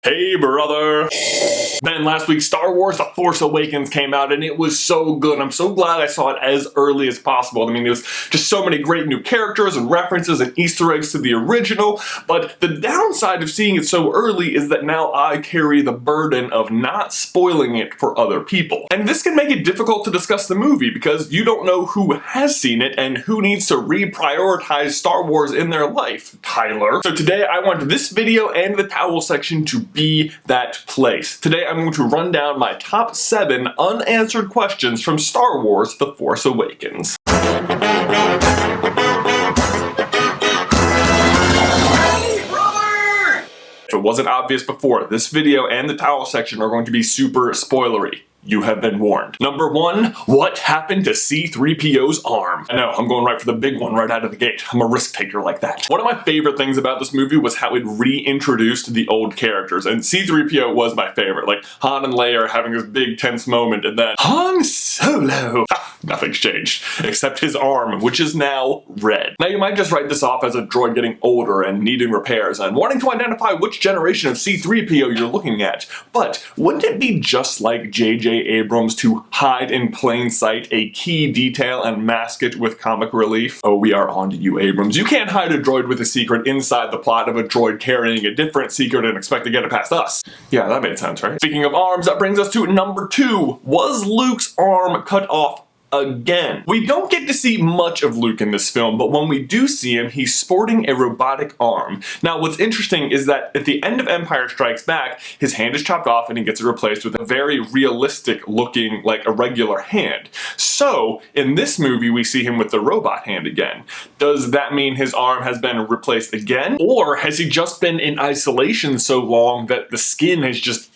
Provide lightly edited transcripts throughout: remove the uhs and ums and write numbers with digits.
Hey brother! Man, last week Star Wars The Force Awakens came out and it was so good. I'm so glad I saw it as early as possible. I mean, there was just so many great new characters and references and Easter eggs to the original, but the downside of seeing it so early is that now I carry the burden of not spoiling it for other people. And this can make it difficult to discuss the movie because you don't know who has seen it and who needs to reprioritize Star Wars in their life, Tyler. So today I want this video and the towel section to be that place. Today I'm going to run down my top 7 unanswered questions from Star Wars The Force Awakens. If it wasn't obvious before, this video and the towel section are going to be super spoilery. You have been warned. Number 1, what happened to C-3PO's arm? I know, I'm going right for the big one right out of the gate. I'm a risk taker like that. One of my favorite things about this movie was how it reintroduced the old characters, and C-3PO was my favorite. Like, Han and Leia are having this big tense moment, and then Han Solo! Nothing's changed, except his arm, which is now red. Now you might just write this off as a droid getting older and needing repairs and wanting to identify which generation of C-3PO you're looking at, but wouldn't it be just like J.J. Abrams to hide in plain sight a key detail and mask it with comic relief? Oh, we are on to you, Abrams. You can't hide a droid with a secret inside the plot of a droid carrying a different secret and expect to get it past us. Yeah, that made sense, right? Speaking of arms, that brings us to number 2. Was Luke's arm cut off again? We don't get to see much of Luke in this film, but when we do see him, he's sporting a robotic arm. Now, what's interesting is that at the end of Empire Strikes Back, his hand is chopped off and he gets it replaced with a very realistic looking, like a regular hand. So, in this movie, we see him with the robot hand again. Does that mean his arm has been replaced again? Or has he just been in isolation so long that the skin has just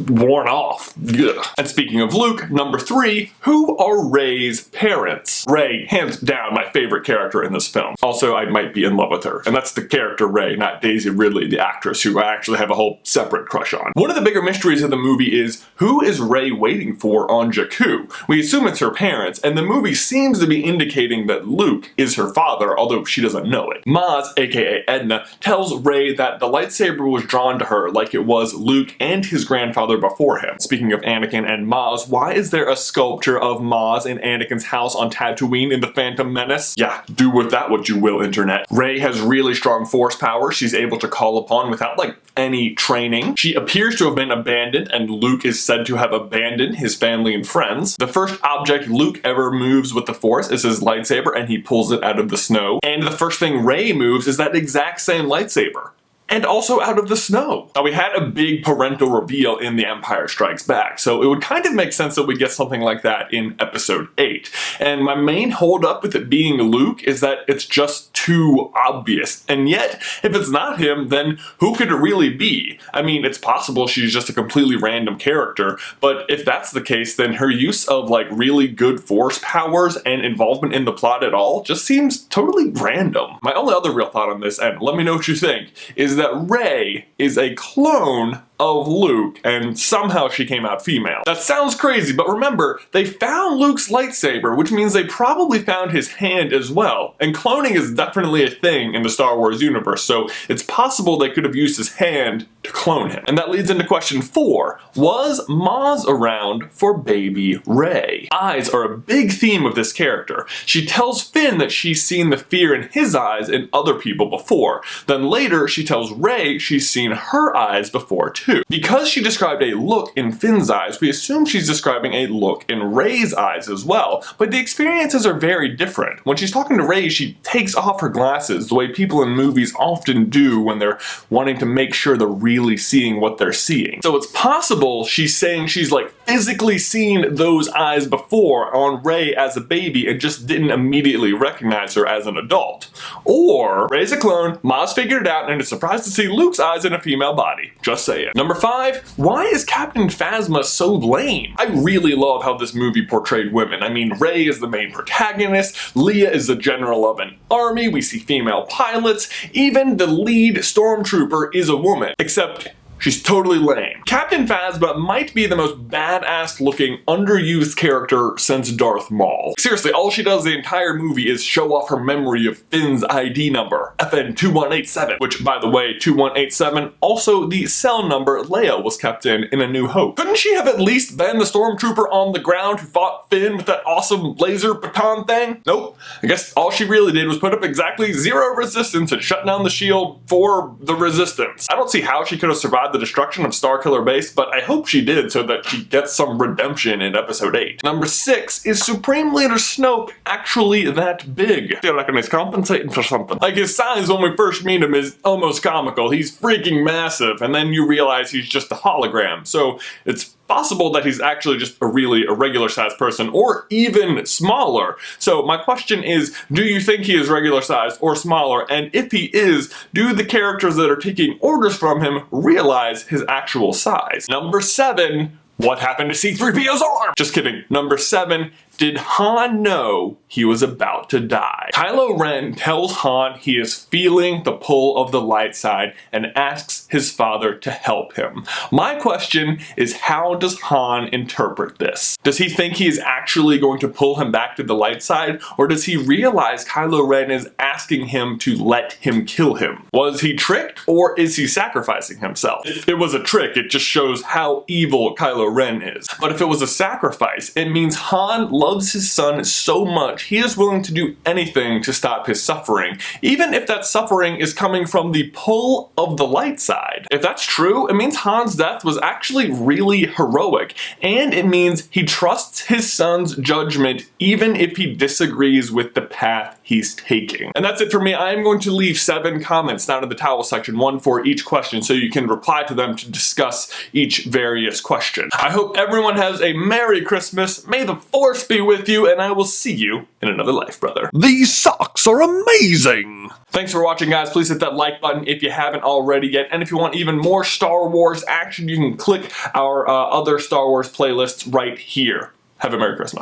worn off? Ugh. And speaking of Luke, number 3, who are Rey's parents? Rey, hands down, my favorite character in this film. Also, I might be in love with her. And that's the character Rey, not Daisy Ridley, the actress who I actually have a whole separate crush on. One of the bigger mysteries of the movie is, who is Rey waiting for on Jakku? We assume it's her parents, and the movie seems to be indicating that Luke is her father, although she doesn't know it. Maz, aka Edna, tells Rey that the lightsaber was drawn to her like it was Luke and his grandfather before him. Speaking of Anakin and Maz, why is there a sculpture of Maz in Anakin's house on Tatooine in The Phantom Menace? Yeah, do with that what you will, internet. Rey has really strong force power she's able to call upon without any training. She appears to have been abandoned, and Luke is said to have abandoned his family and friends. The first object Luke ever moves with the Force is his lightsaber, and he pulls it out of the snow. And the first thing Rey moves is that exact same lightsaber. And also out of the snow. Now, we had a big parental reveal in The Empire Strikes Back, so it would kind of make sense that we get something like that in Episode 8. And my main hold-up with it being Luke is that it's just too obvious. And yet, if it's not him, then who could it really be? I mean, it's possible she's just a completely random character, but if that's the case, then her use of really good force powers and involvement in the plot at all just seems totally random. My only other real thought on this, and let me know what you think, is that Rey is a clone of Luke, and somehow she came out female. That sounds crazy, but remember, they found Luke's lightsaber, which means they probably found his hand as well. And cloning is definitely a thing in the Star Wars universe, so it's possible they could have used his hand to clone him. And that leads into question 4. Was Maz around for baby Rey? Eyes are a big theme of this character. She tells Finn that she's seen the fear in his eyes in other people before. Then later, she tells Rey she's seen her eyes before too. Because she described a look in Finn's eyes, we assume she's describing a look in Rey's eyes as well, but the experiences are very different. When she's talking to Rey, she takes off her glasses the way people in movies often do when they're wanting to make sure they're really seeing what they're seeing. So it's possible she's saying she's physically seen those eyes before on Rey as a baby and just didn't immediately recognize her as an adult. Or Rey's a clone, Maz figured it out, and is surprised to see Luke's eyes in a female body. Just saying. Number 5, why is Captain Phasma so lame? I really love how this movie portrayed women. I mean, Rey is the main protagonist, Leia is the general of an army, we see female pilots, even the lead stormtrooper is a woman, except she's totally lame. Captain Phasma might be the most badass looking underused character since Darth Maul. Seriously, all she does the entire movie is show off her memory of Finn's ID number, FN2187, which, by the way, 2187, also the cell number Leia was kept in A New Hope. Couldn't she have at least been the stormtrooper on the ground who fought Finn with that awesome laser baton thing? Nope. I guess all she really did was put up exactly 0 resistance and shut down the shield for the resistance. I don't see how she could have survived the destruction of Starkiller Base, but I hope she did so that she gets some redemption in episode 8. Number 6, is Supreme Leader Snoke actually that big? I feel like he's compensating for something. Like, his size when we first meet him is almost comical. He's freaking massive, and then you realize he's just a hologram. So it's possible that he's actually just a regular sized person, or even smaller. So my question is, do you think he is regular sized or smaller? And if he is, do the characters that are taking orders from him realize his actual size? Number 7, what happened to C-3PO's arm? Just kidding. Number 7, did Han know he was about to die? Kylo Ren tells Han he is feeling the pull of the light side and asks his father to help him. My question is, how does Han interpret this? Does he think he is actually going to pull him back to the light side, or does he realize Kylo Ren is asking him to let him kill him? Was he tricked, or is he sacrificing himself? If it was a trick, it just shows how evil Kylo Ren is. But if it was a sacrifice, it means Han loves his son so much he is willing to do anything to stop his suffering, even if that suffering is coming from the pull of the light side. If that's true, it means Han's death was actually really heroic, and it means he trusts his son's judgment even if he disagrees with the path he's taking. And that's it for me. I am going to leave 7 comments down in the towel section, 1 for each question, so you can reply to them to discuss each various question. I hope everyone has a Merry Christmas. May the Force be with you, and I will see you in another life, brother. These socks are amazing! Thanks for watching, guys. Please hit that like button if you haven't already yet. And if you want even more Star Wars action, you can click our other Star Wars playlists right here. Have a Merry Christmas.